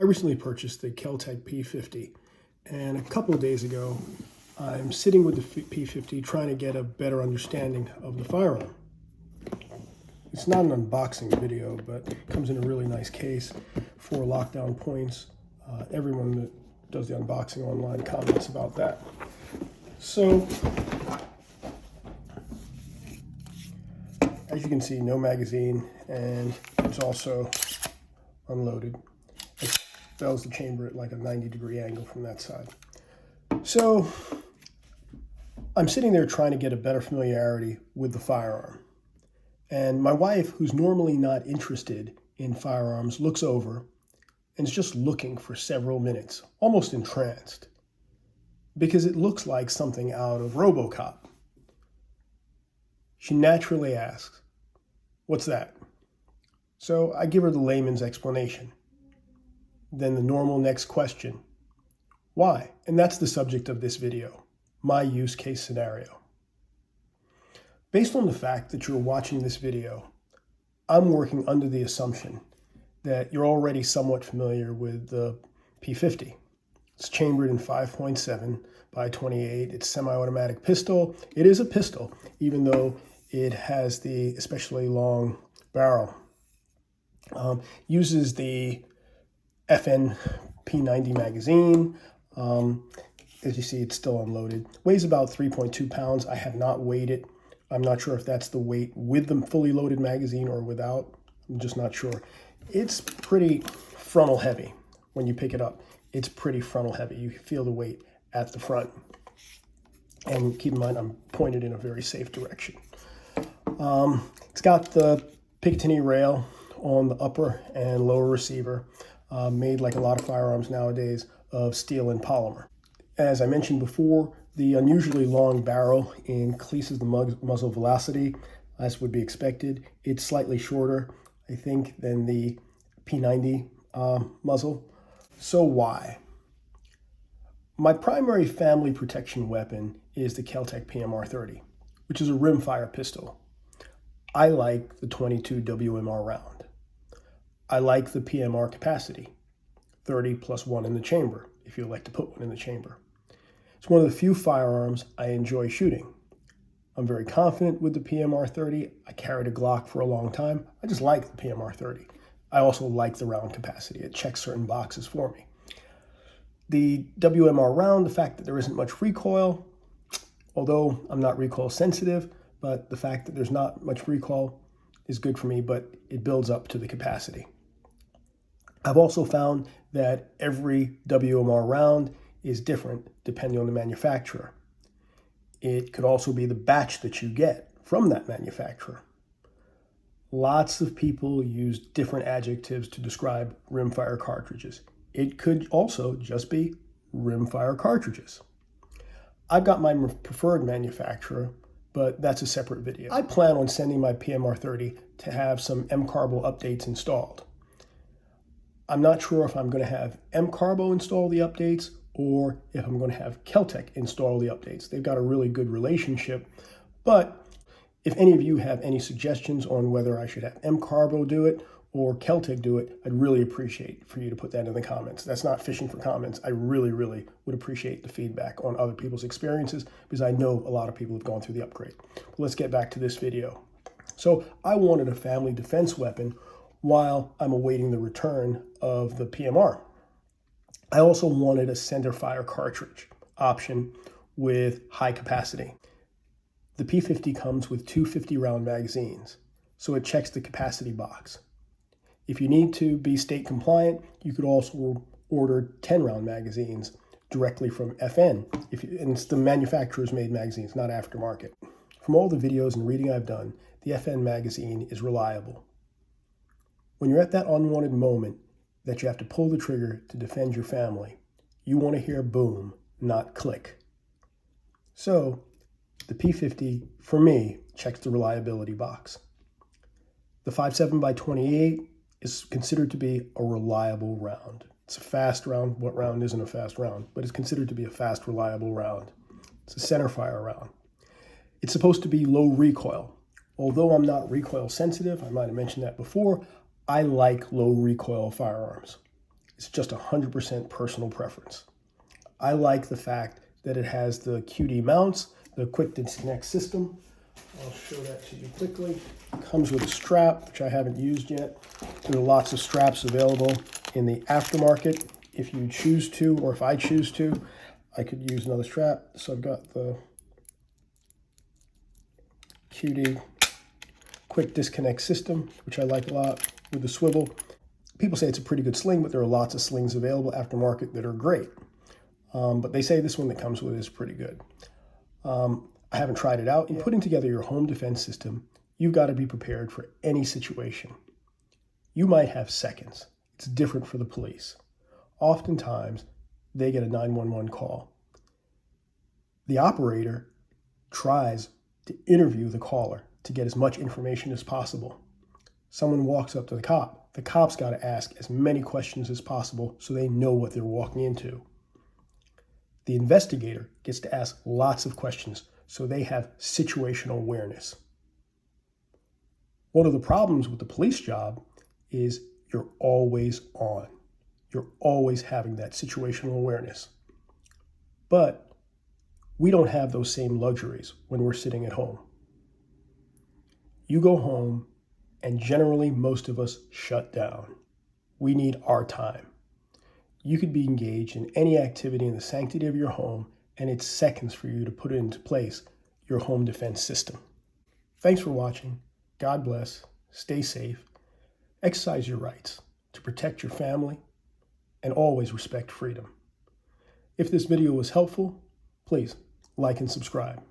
I recently purchased the KelTec P50, and a couple of days ago, I'm sitting with the P50 trying to get a better understanding of the firearm. It's not an unboxing video, but it comes in a really nice case, 4 lockdown points. Everyone that does the unboxing online comments about that. So, as you can see, no magazine, and it's also unloaded. It bells the chamber at like a 90-degree angle from that side. So I'm sitting there trying to get a better familiarity with the firearm. And my wife, who's normally not interested in firearms, looks over and is just looking for several minutes, almost entranced, because it looks like something out of RoboCop. She naturally asks, "What's that?" So I give her the layman's explanation. Then the normal next question, why? And that's the subject of this video, my use case scenario. Based on the fact that you're watching this video, I'm working under the assumption that you're already somewhat familiar with the P50. It's chambered in 5.7 by 28. It's semi-automatic pistol. It is a pistol, even though it has the especially long barrel. Uses the FN P90 magazine. As you see, it's still unloaded. Weighs about 3.2 pounds. I have not weighed it. I'm not sure if that's the weight with the fully loaded magazine or without. I'm just not sure. It's pretty frontal heavy when you pick it up. It's pretty frontal heavy. You feel the weight at the front. And keep in mind, I'm pointed in a very safe direction. It's got the Picatinny rail on the upper and lower receiver, made like a lot of firearms nowadays of steel and polymer. As I mentioned before, the unusually long barrel increases the muzzle velocity, as would be expected. It's slightly shorter, I think, than the P90 muzzle. So why? My primary family protection weapon is the KelTec PMR-30, which is a rimfire pistol. I like the 22 WMR round. I like the PMR capacity, 30 plus 1 in the chamber, if you like to put one in the chamber. It's one of the few firearms I enjoy shooting. I'm very confident with the PMR-30. I carried a Glock for a long time. I just like the PMR-30. I also like the round capacity. It checks certain boxes for me. The WMR round, the fact that there isn't much recoil, although I'm not recoil sensitive, but the fact that there's not much recoil is good for me, but it builds up to the capacity. I've also found that every WMR round is different depending on the manufacturer. It could also be the batch that you get from that manufacturer. Lots of people use different adjectives to describe rimfire cartridges. It could also just be rimfire cartridges. I've got my preferred manufacturer, but that's a separate video. I plan on sending my PMR-30 to have some M-Carbo updates installed. I'm not sure if I'm going to have M-Carbo install the updates or if I'm going to have KelTec install the updates. They've got a really good relationship, but if any of you have any suggestions on whether I should have M-Carbo do it or KelTec do it, I'd really appreciate for you to put that in the comments. That's not fishing for comments. I really would appreciate the feedback on other people's experiences because I know a lot of people have gone through the upgrade. But let's get back to this video. So I wanted a family defense weapon while I'm awaiting the return of the PMR. I also wanted a center fire cartridge option with high capacity. The P50 comes with 2 50-round magazines, so it checks the capacity box. If you need to be state compliant, you could also order 10-round magazines directly from FN. And it's the manufacturer's made magazines, not aftermarket. From all the videos and reading I've done, the FN magazine is reliable. When you're at that unwanted moment that you have to pull the trigger to defend your family, you want to hear boom, not click. So the P50, for me, checks the reliability box. The 5.7 by 28 is considered to be a reliable round. It's a fast round. What round isn't a fast round? But it's considered to be a fast, reliable round. It's a center fire round. It's supposed to be low recoil. Although I'm not recoil sensitive, I might have mentioned that before, I like low recoil firearms. It's just 100% personal preference. I like the fact that it has the QD mounts, the quick disconnect system. I'll show that to you quickly. It comes with a strap, which I haven't used yet. There are lots of straps available in the aftermarket. If you choose to, or if I choose to, I could use another strap. So I've got the QD quick disconnect system, which I like a lot, with the swivel. People say it's a pretty good sling, but there are lots of slings available aftermarket that are great. But they say this one that comes with it is pretty good. I haven't tried it out. In putting together your home defense system, you've got to be prepared for any situation. You might have seconds. It's different for the police. Oftentimes, they get a 911 call. The operator tries to interview the caller to get as much information as possible. Someone walks up to the cop. The cop's got to ask as many questions as possible so they know what they're walking into. The investigator gets to ask lots of questions so they have situational awareness. One of the problems with the police job is you're always on. You're always having that situational awareness. But we don't have those same luxuries when we're sitting at home. You go home, and generally most of us shut down. We need our time. You could be engaged in any activity in the sanctity of your home, and it's seconds for you to put into place your home defense system. Thanks for watching. God bless. Stay safe. Exercise your rights to protect your family, and always respect freedom. If this video was helpful, please like and subscribe.